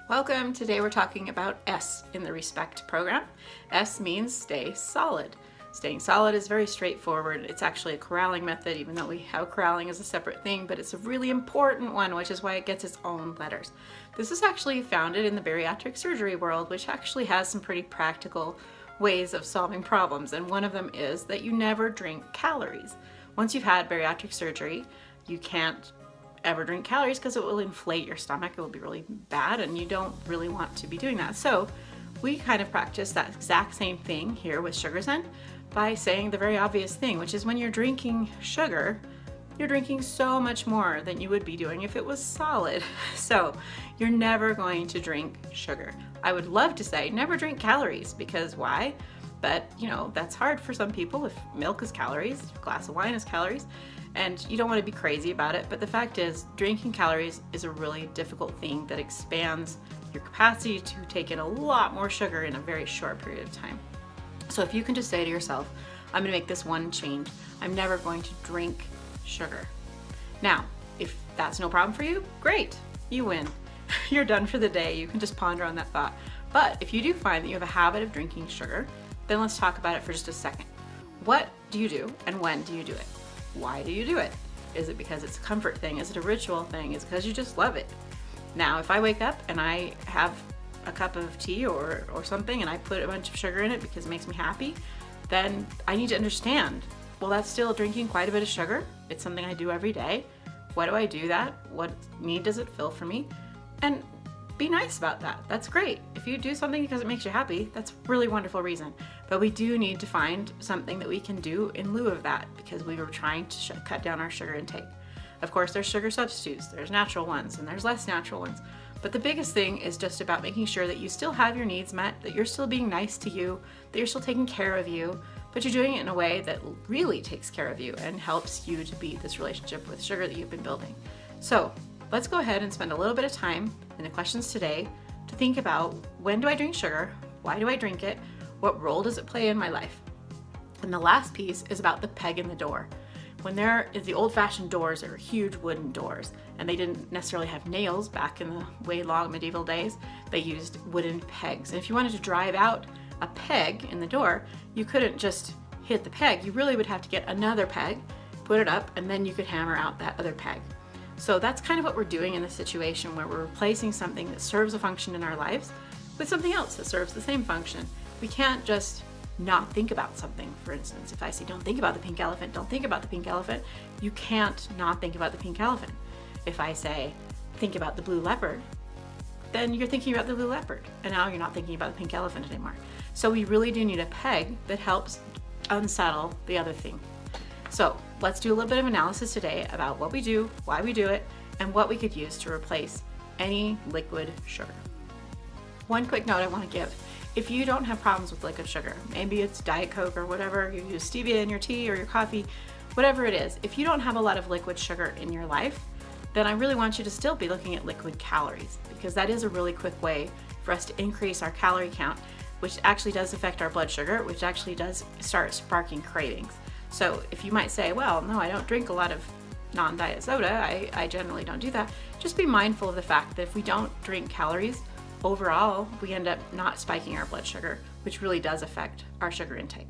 Welcome. Today we're talking about S in the RESPECT program. S means stay solid. Staying solid is very straightforward. It's actually a corralling method, even though we have corralling as a separate thing, but it's a really important one, which is why it gets its own letters. This is actually founded in the bariatric surgery world, which actually has some pretty practical ways of solving problems, and one of them is that you never drink calories. Once you've had bariatric surgery, you can't ever drink calories because it will inflate your stomach. It will be really bad, and you don't really want to be doing that. So we kind of practice that exact same thing here with Sugar-Zen by saying the very obvious thing, which is when you're drinking sugar, you're drinking so much more than you would be doing if it was solid. So you're never going to drink sugar. I would love to say never drink calories, because why? But that's hard for some people. If milk is calories, a glass of wine is calories, and you don't want to be crazy about it. But the fact is, drinking calories is a really difficult thing that expands your capacity to take in a lot more sugar in a very short period of time. So if you can just say to yourself, I'm going to make this one change. I'm never going to drink sugar. Now, if that's no problem for you, great, you win. You're done for the day. You can just ponder on that thought. But if you do find that you have a habit of drinking sugar, then let's talk about it for just a second. What do you do, and when do you do it? Why do you do it? Is it because it's a comfort thing? Is it a ritual thing? Is it because you just love it? Now, if I wake up and I have a cup of tea or something and I put a bunch of sugar in it because it makes me happy, then I need to understand, well, that's still drinking quite a bit of sugar. It's something I do every day. Why do I do that? What need does it fill for me? And be nice about that. That's great. If you do something because it makes you happy, that's a really wonderful reason. But we do need to find something that we can do in lieu of that, because we were trying to cut down our sugar intake. Of course, there's sugar substitutes, there's natural ones, and there's less natural ones. But the biggest thing is just about making sure that you still have your needs met, that you're still being nice to you, that you're still taking care of you, but you're doing it in a way that really takes care of you and helps you to beat this relationship with sugar that you've been building. So let's go ahead and spend a little bit of time in the questions today to think about, when do I drink sugar? Why do I drink it? What role does it play in my life? And the last piece is about the peg in the door. When there is the old-fashioned doors, they were huge wooden doors, and they didn't necessarily have nails back in the way long medieval days. They used wooden pegs. And if you wanted to drive out a peg in the door, you couldn't just hit the peg. You really would have to get another peg, put it up, and then you could hammer out that other peg. So that's kind of what we're doing in this situation, where we're replacing something that serves a function in our lives with something else that serves the same function. We can't just not think about something. For instance, if I say, don't think about the pink elephant, don't think about the pink elephant, you can't not think about the pink elephant. If I say, think about the blue leopard, then you're thinking about the blue leopard, and now you're not thinking about the pink elephant anymore. So we really do need a peg that helps unsettle the other thing. So let's do a little bit of analysis today about what we do, why we do it, and what we could use to replace any liquid sugar. One quick note I want to give. If you don't have problems with liquid sugar, maybe it's Diet Coke or whatever, you use stevia in your tea or your coffee, whatever it is, if you don't have a lot of liquid sugar in your life, then I really want you to still be looking at liquid calories, because that is a really quick way for us to increase our calorie count, which actually does affect our blood sugar, which actually does start sparking cravings. So if you might say, well, no, I don't drink a lot of non-diet soda, I generally don't do that, just be mindful of the fact that if we don't drink calories, overall, we end up not spiking our blood sugar, which really does affect our sugar intake.